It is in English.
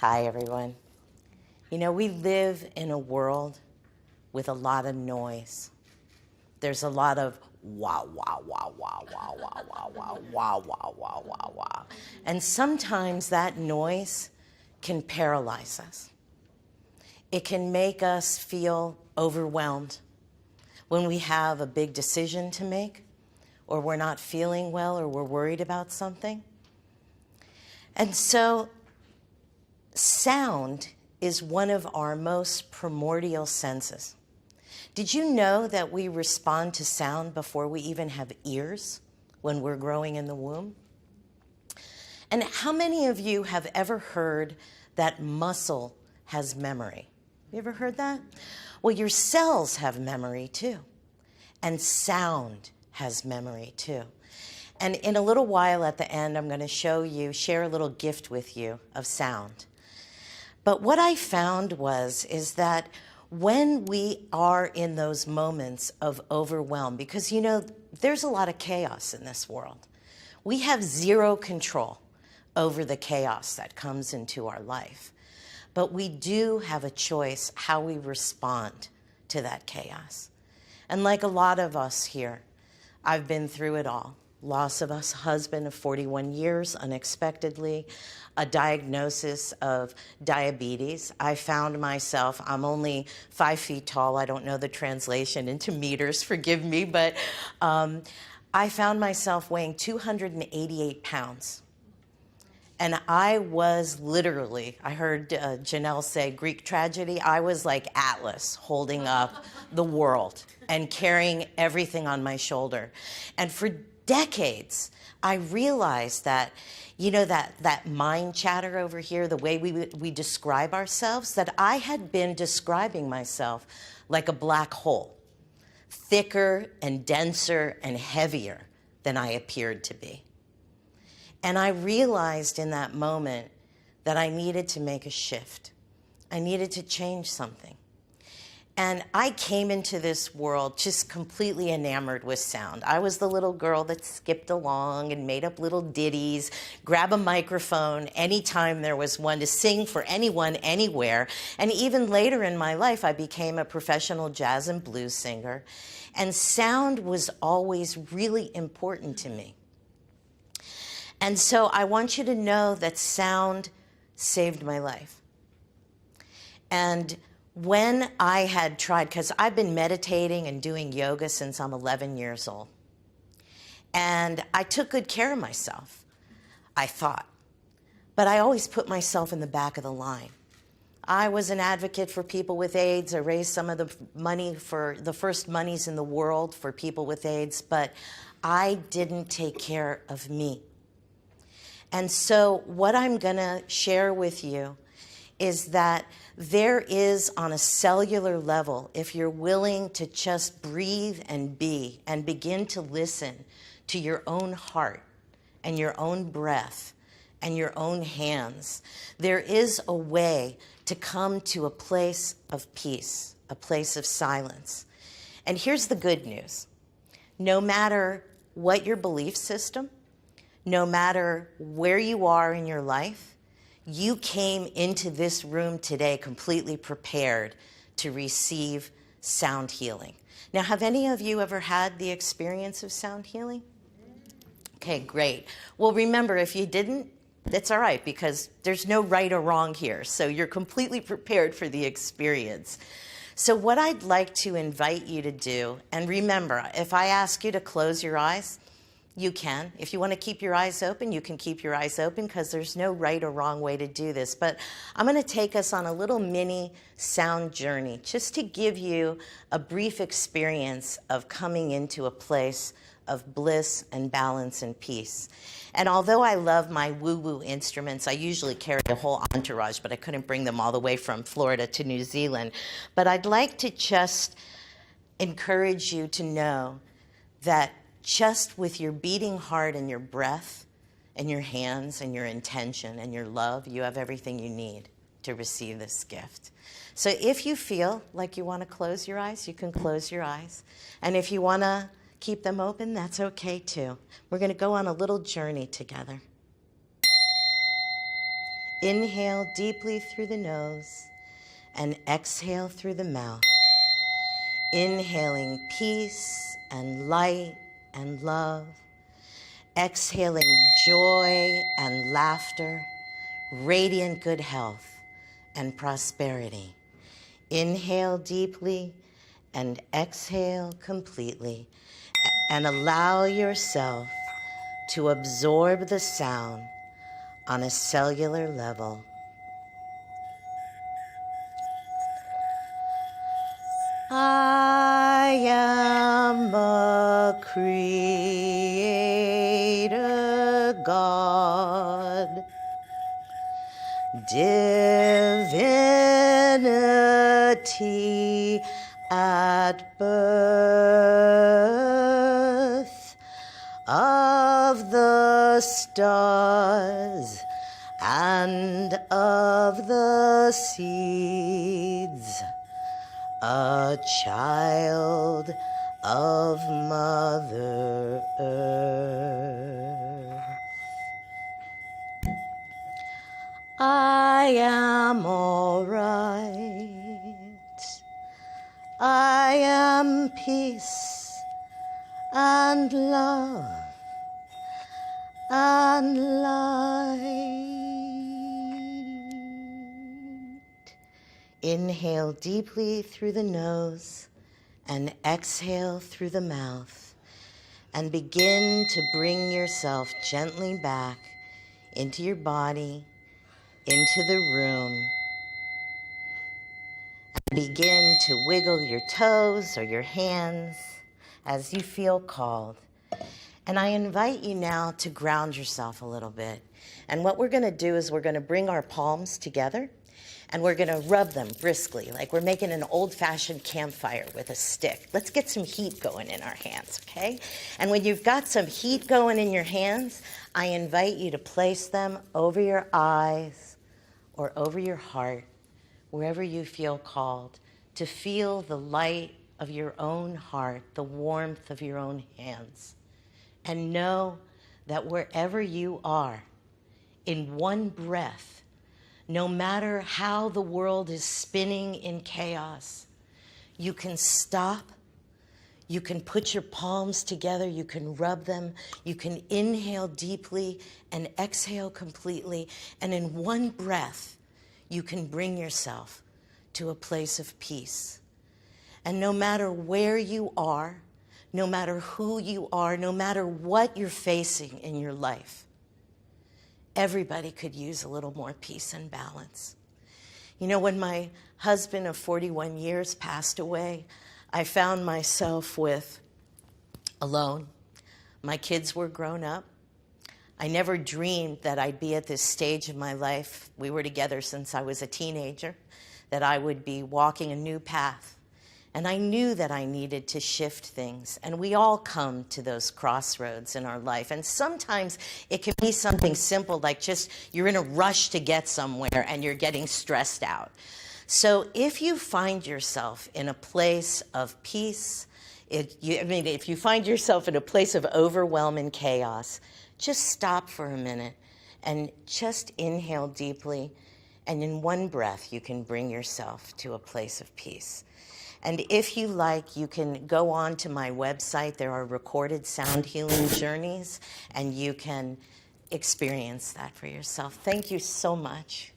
Hi, everyone. You know, we live in a world with a lot of noise. There's a lot of wow, wow, wow, wow, wow, wow, wow, wow, wow, wow, wow, wow, wow. And sometimes that noise can paralyze us. It can make us feel overwhelmed when we have a big decision to make, or we're not feeling well, or we're worried about something. And so sound is one of our most primordial senses. Did you know that we respond to sound before we even have ears when we're growing in the womb? And how many of you have ever heard that muscle has memory? You ever heard that? Well, your cells have memory too. And sound has memory too. And in a little while at the end, I'm going to share a little gift with you of sound. But what I found is that when we are in those moments of overwhelm, because you know, there's a lot of chaos in this world. We have zero control over the chaos that comes into our life. But we do have a choice how we respond to that chaos. And like a lot of us here, I've been through it all. Loss of a husband of 41 years unexpectedly, a diagnosis of diabetes. I found myself, I'm only 5 feet tall. I don't know the translation into meters, forgive me, but I found myself weighing 288 pounds. And I was literally, I heard Janelle say Greek tragedy, I was like Atlas holding up the world and carrying everything on my shoulder. And for decades, I realized that, you know, that mind chatter over here, the way we describe ourselves, that I had been describing myself like a black hole, thicker and denser and heavier than I appeared to be. And I realized in that moment that I needed to make a shift. I needed to change something. And I came into this world just completely enamored with sound. I was the little girl that skipped along and made up little ditties, grab a microphone anytime there was one to sing for anyone, anywhere. And even later in my life, I became a professional jazz and blues singer. And sound was always really important to me. And so I want you to know that sound saved my life. And when I had tried, because I've been meditating and doing yoga since I'm 11 years old, and I took good care of myself, I thought. But I always put myself in the back of the line. I was an advocate for people with AIDS. I raised some of the money for the first monies in the world for people with AIDS, but I didn't take care of me. And so what I'm going to share with you is that there is, on a cellular level, if you're willing to just breathe and be and begin to listen to your own heart and your own breath and your own hands, there is a way to come to a place of peace, a place of silence. And here's the good news. No matter what your belief system, no matter where you are in your life, you came into this room today completely prepared to receive sound healing. Now, have any of you ever had the experience of sound healing? Okay, great. Well, remember, if you didn't, that's all right, because there's no right or wrong here. So you're completely prepared for the experience. So what I'd like to invite you to do, and remember, if I ask you to close your eyes, you can. If you want to keep your eyes open, you can keep your eyes open, because there's no right or wrong way to do this. But I'm going to take us on a little mini sound journey just to give you a brief experience of coming into a place of bliss and balance and peace. And although I love my woo-woo instruments, I usually carry a whole entourage, but I couldn't bring them all the way from Florida to New Zealand. But I'd like to just encourage you to know that just with your beating heart and your breath and your hands and your intention and your love, you have everything you need to receive this gift. So if you feel like you want to close your eyes, you can close your eyes. And if you want to keep them open, that's okay too. We're going to go on a little journey together. Inhale deeply through the nose and exhale through the mouth. Inhaling peace and light and love. Exhaling joy and laughter, radiant good health and prosperity. Inhale deeply and exhale completely, and allow yourself to absorb the sound on a cellular level. I am a creator God, divinity at birth of the stars and of the seeds, a child of Mother Earth. I am all right. I am peace and love and light. Inhale deeply through the nose and exhale through the mouth, and begin to bring yourself gently back into your body, into the room. Begin to wiggle your toes or your hands as you feel called. And I invite you now to ground yourself a little bit. And what we're going to do is we're going to bring our palms together and we're going to rub them briskly, like we're making an old-fashioned campfire with a stick. Let's get some heat going in our hands, okay? And when you've got some heat going in your hands, I invite you to place them over your eyes or over your heart, wherever you feel called, to feel the light of your own heart, the warmth of your own hands. And know that wherever you are, in one breath, no matter how the world is spinning in chaos, you can stop, you can put your palms together, you can rub them, you can inhale deeply and exhale completely, and in one breath, you can bring yourself to a place of peace. And no matter where you are, no matter who you are, no matter what you're facing in your life, everybody could use a little more peace and balance. You know, when my husband of 41 years passed away, I found myself alone. My kids were grown up. I never dreamed that I'd be at this stage of my life. We were together since I was a teenager, that I would be walking a new path. And I knew that I needed to shift things. And we all come to those crossroads in our life. And sometimes it can be something simple, like just you're in a rush to get somewhere and you're getting stressed out. So if you find yourself in a place of peace, if you find yourself in a place of overwhelm and chaos, just stop for a minute and just inhale deeply. And in one breath, you can bring yourself to a place of peace. And if you like, you can go on to my website. There are recorded sound healing journeys, and you can experience that for yourself. Thank you so much.